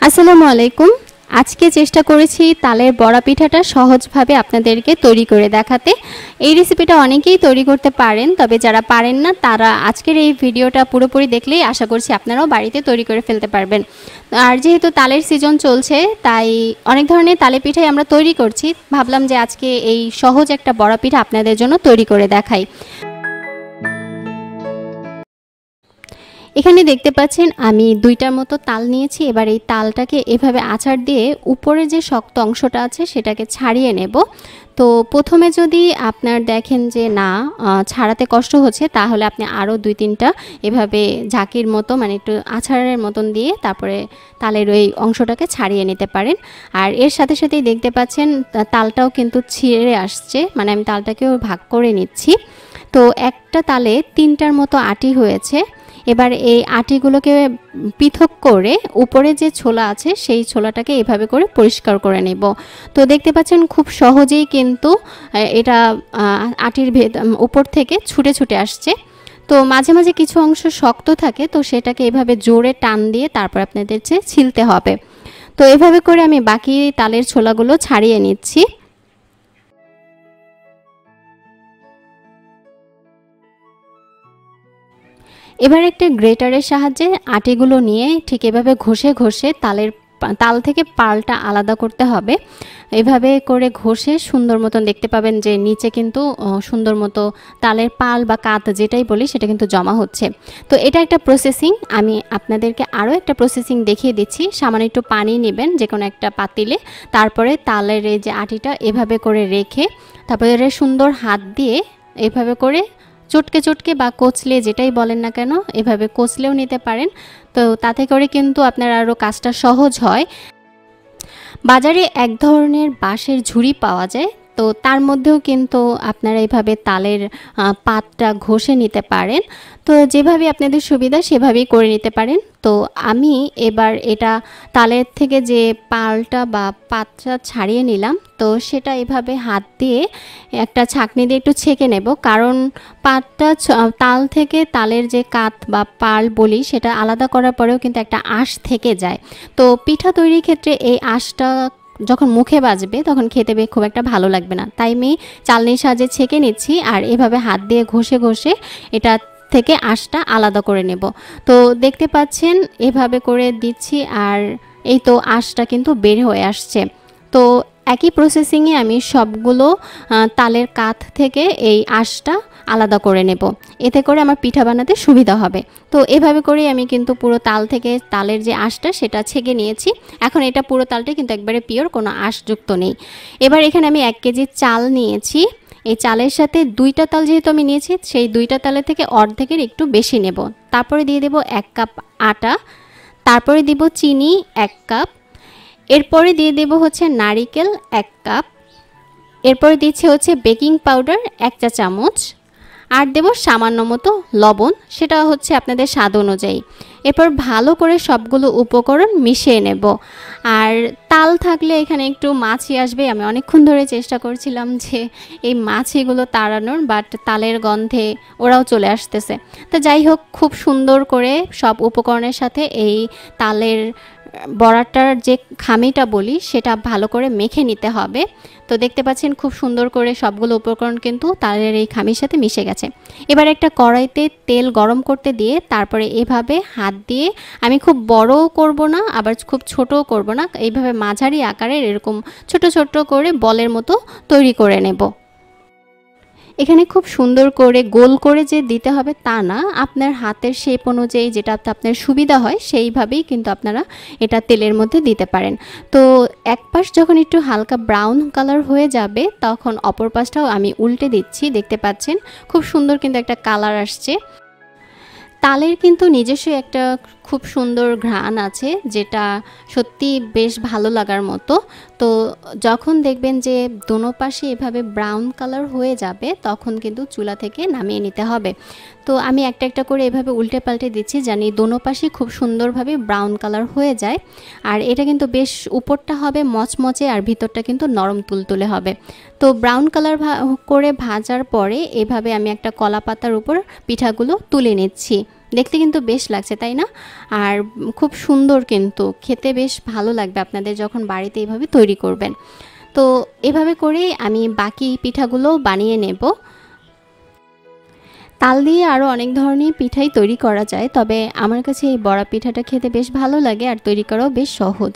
আসসালামু আলাইকুম। আজকে চেষ্টা করেছি তালের বড়া পিঠাটা সহজভাবে আপনাদেরকে তৈরি করে দেখাতে। এই রেসিপিটা অনেকেই তৈরি করতে পারেন, তবে যারা পারেন না তারা আজকের এই ভিডিওটা পুরোপুরি দেখলেই আশা করছি আপনারাও বাড়িতে তৈরি করে ফেলতে পারবেন। আর যেহেতু তালের সিজন চলছে, তাই অনেক ধরনের তালে পিঠাই আমরা তৈরি করছি। ভাবলাম যে আজকে এই সহজ একটা বড়া পিঠা আপনাদের জন্য তৈরি করে দেখাই। এখানে দেখতে পাচ্ছেন আমি দুইটার মতো তাল নিয়েছি। এবার এই তালটাকে এভাবে আছাড় দিয়ে উপরে যে শক্ত অংশটা আছে সেটাকে ছাড়িয়ে নেব। তো প্রথমে যদি আপনার দেখেন যে না ছাড়াতে কষ্ট হচ্ছে, তাহলে আপনি আরও দুই তিনটা এভাবে ঝাঁকির মতো মানে একটু আছাড়ের মতন দিয়ে তারপরে তালের ওই অংশটাকে ছাড়িয়ে নিতে পারেন। আর এর সাথে সাথেই দেখতে পাচ্ছেন তালটাও কিন্তু ছিঁড়ে আসছে, মানে আমি তালটাকেও ভাগ করে নিচ্ছি। তো একটা তালে তিনটার মতো আটি হয়েছে। এবার এই আটিগুলোকে পৃথক করে উপরে যে ছোলা আছে সেই ছোলাটাকে এভাবে করে পরিষ্কার করে নেব। তো দেখতে পাচ্ছেন খুব সহজেই কিন্তু এটা আটির উপর থেকে ছুটে ছুটে আসছে। তো মাঝে মাঝে কিছু অংশ শক্ত থাকে, তো সেটাকে এভাবে জোরে টান দিয়ে তারপর আপনাদের ছিলতে হবে। তো এভাবে করে আমি বাকি তালের ছোলাগুলো ছাড়িয়ে নিচ্ছি। এবার একটা গ্রেটারের সাহায্যে আটিগুলো নিয়ে ঠিক এভাবে ঘষে ঘষে তাল থেকে পালটা আলাদা করতে হবে। এভাবে করে ঘষে সুন্দর মতন দেখতে পাবেন যে নিচে কিন্তু সুন্দর মতো তালের পাল বা কাত যেটাই বলি সেটা কিন্তু জমা হচ্ছে। তো এটা একটা প্রসেসিং। আমি আপনাদেরকে আরও একটা প্রসেসিং দেখিয়ে দিচ্ছি। সামান্য একটু পানি নেবেন যে কোনো একটা পাতিলে, তারপরে তালের এই যে আটিটা এভাবে করে রেখে তারপরে সুন্দর হাত দিয়ে এভাবে করে চটকে চটকে বা কচলে যেটাই বলেন না কেন এভাবে কচলেও নিতে পারেন। তো তাতে করে কিন্তু আপনার আরও কাজটা সহজ হয়। বাজারে এক ধরনের বাঁশের ঝুড়ি পাওয়া যায়, তো তার মধ্যেও কিন্তু আপনারা এইভাবে তালের পাতটা ঘষে নিতে পারেন। তো যেভাবে আপনাদের সুবিধা সেভাবেই করে নিতে পারেন। তো আমি এবার এটা তালের থেকে যে পালটা বা পাতটা ছাড়িয়ে নিলাম, তো সেটা এভাবে হাত দিয়ে একটা ছাঁকনি দিয়ে একটু ছেঁকে নেব, কারণ পাতটা তাল থেকে তালের যে কাত বা পাল বলি সেটা আলাদা করার পরেও কিন্তু একটা আঁশ থেকে যায়। তো পিঠা তৈরির ক্ষেত্রে এই আঁশটা যখন মুখে বাজবে তখন খেতে খুব একটা ভালো লাগবে না, তাই আমি চালনির সাহায্যে ছেঁকে নিচ্ছি আর এভাবে হাত দিয়ে ঘষে ঘষে এটা থেকে আঁশটা আলাদা করে নেব। তো দেখতে পাচ্ছেন এভাবে করে দিচ্ছি আর এই তো আঁশটা কিন্তু বের হয়ে আসছে। তো একই প্রসেসিংয়ে আমি সবগুলো তালের কাত থেকে এই আঁশটা আলাদা করে নেব, এতে করে আমার পিঠা বানাতে সুবিধা হবে। তো এভাবে করেই আমি কিন্তু পুরো তাল থেকে তালের যে আঁশটা সেটা ছেঁকে নিয়েছি। এখন এটা পুরো তালটা কিন্তু একবারে পিওর, কোনো আঁশযুক্ত নেই। এবার এখানে আমি 1 কেজি চাল নিয়েছি। এই চালের সাথে দুইটা তাল যেহেতু আমি নিয়েছি, সেই দুইটা তালের থেকে অর্ধেকের একটু বেশি নেব। তারপরে দিয়ে দেব 1 কাপ আটা, তারপরে দিব চিনি 1 কাপ, এরপরে দিয়ে দেব হচ্ছে নারিকেল 1 কাপ, এরপরে দিচ্ছি হচ্ছে বেকিং পাউডার 1 চা চামচ, আর দেব সামান্য মতো লবণ, সেটা হচ্ছে আপনাদের স্বাদ অনুযায়ী। এরপর ভালো করে সবগুলো উপকরণ মিশিয়ে নেব। আর তাল থাকলে এখানে একটু মাছি আসবে। আমি অনেকক্ষণ ধরে চেষ্টা করছিলাম যে এই মাছিগুলো তাড়ানোর, বাট তালের গন্ধে ওরাও চলে আসতেছে। তো যাই হোক, খুব সুন্দর করে সব উপকরণের সাথে এই তালের বড়াটার যে খামিটা বলি সেটা ভালো করে মেখে নিতে হবে। তো দেখতে পাচ্ছেন খুব সুন্দর করে সবগুলো উপকরণ কিন্তু তালের এই খামির সাথে মিশে গেছে। এবার একটা কড়াইতে তেল গরম করতে দিয়ে তারপরে এভাবে হাত দিয়ে, আমি খুব বড়ও করব না আবার খুব ছোটও করব না, এইভাবে মাঝারি আকারের এরকম ছোট ছোট করে বলের মতো তৈরি করে নেব। এখানে খুব সুন্দর করে গোল করে যে দিতে হবে তা না, আপনার হাতের শেপ অনুযায়ী যেটা আপনার সুবিধা হয় সেইভাবেই কিন্তু আপনারা এটা তেলের মধ্যে দিতে পারেন। তো এক পাশ যখন একটু হালকা ব্রাউন কালার হয়ে যাবে তখন অপর পাশটাও আমি উল্টে দিচ্ছি। দেখতে পাচ্ছেন খুব সুন্দর কিন্তু একটা কালার আসছে। তালের কিন্তু নিজস্ব একটা খুব সুন্দর ঘ্রাণ আছে, যেটা সত্যি বেশ ভালো লাগার মতো। তো যখন দেখবেন যে দোনো পাশে এভাবে ব্রাউন কালার হয়ে যাবে তখন কিন্তু চুলা থেকে নামিয়ে নিতে হবে। তো আমি একটা একটা করে এভাবে উল্টে পাল্টে দিচ্ছি, জানি দোনো পাশে খুব সুন্দরভাবে ব্রাউন কালার হয়ে যায়। আর এটা কিন্তু বেশ উপরটা হবে মচমচে আর ভিতরটা কিন্তু নরম তুলতুলে হবে। তো ব্রাউন কালার করে ভাজার পরে এভাবে আমি একটা কলা পাতার উপর পিঠাগুলো তুলে নিচ্ছি। দেখতে কিন্তু বেশ লাগছে, তাই না? আর খুব সুন্দর, কিন্তু খেতে বেশ ভালো লাগবে আপনাদের যখন বাড়িতে এইভাবে তৈরি করবেন। তো এভাবে করেই আমি বাকি পিঠাগুলো বানিয়ে নেব। তাল দিয়ে আরও অনেক ধরনের পিঠাই তৈরি করা যায়, তবে আমার কাছে এই বড়া পিঠাটা খেতে বেশ ভালো লাগে আর তৈরি করাও বেশ সহজ।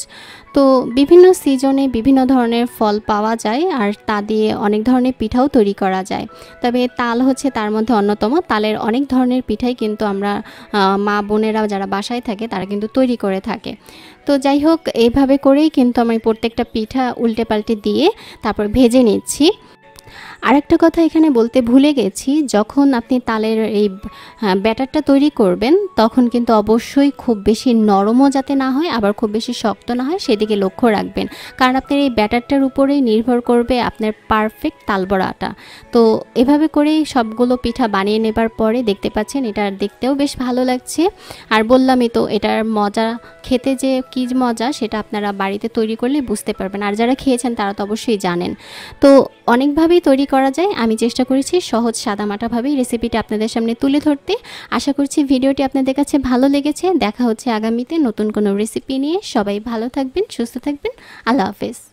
তো বিভিন্ন সিজনে বিভিন্ন ধরনের ফল পাওয়া যায় আর তা দিয়ে অনেক ধরনের পিঠাও তৈরি করা যায়। তবে তাল হচ্ছে তার মধ্যে অন্যতম। তালের অনেক ধরনের পিঠাই কিন্তু আমরা মা বোনেরা যারা বাসায় থাকে তারা কিন্তু তৈরি করে থাকে। তো যাই হোক, এইভাবে করেই কিন্তু আমি প্রত্যেকটা পিঠা উল্টে পাল্টে দিয়ে তারপর ভেজে নিচ্ছি। আরেকটা কথা এখানে বলতে ভুলে গেছি, যখন আপনি তালের এই ব্যাটারটা তৈরি করবেন তখন কিন্তু অবশ্যই খুব বেশি নরমও যাতে না হয়, আবার খুব বেশি শক্ত না হয় সেদিকে লক্ষ্য রাখবেন। কারণ আপনার এই ব্যাটারটার উপরেই নির্ভর করবে আপনার পারফেক্ট তালবড়াটা। তো এভাবে করেই সবগুলো পিঠা বানিয়ে নেবার পরে দেখতে পাচ্ছেন এটা দেখতেও বেশ ভালো লাগছে। আর বললামই তো, এটার মজা, খেতে যে কী মজা সেটা আপনারা বাড়িতে তৈরি করলে বুঝতে পারবেন। আর যারা খেয়েছেন তারা তো অবশ্যই জানেন। তো অনেকভাবেই তৈরি করা যায়, আমি চেষ্টা করেছি সহজ সাদামাটাভাবেই রেসিপিটা আপনাদের সামনে তুলে ধরতে। আশা করছি ভিডিওটি আপনাদের কাছে ভালো লেগেছে। দেখা হচ্ছে আগামীতে নতুন কোনো রেসিপি নিয়ে। সবাই ভালো থাকবেন, সুস্থ থাকবেন। আল্লাহ হাফেজ।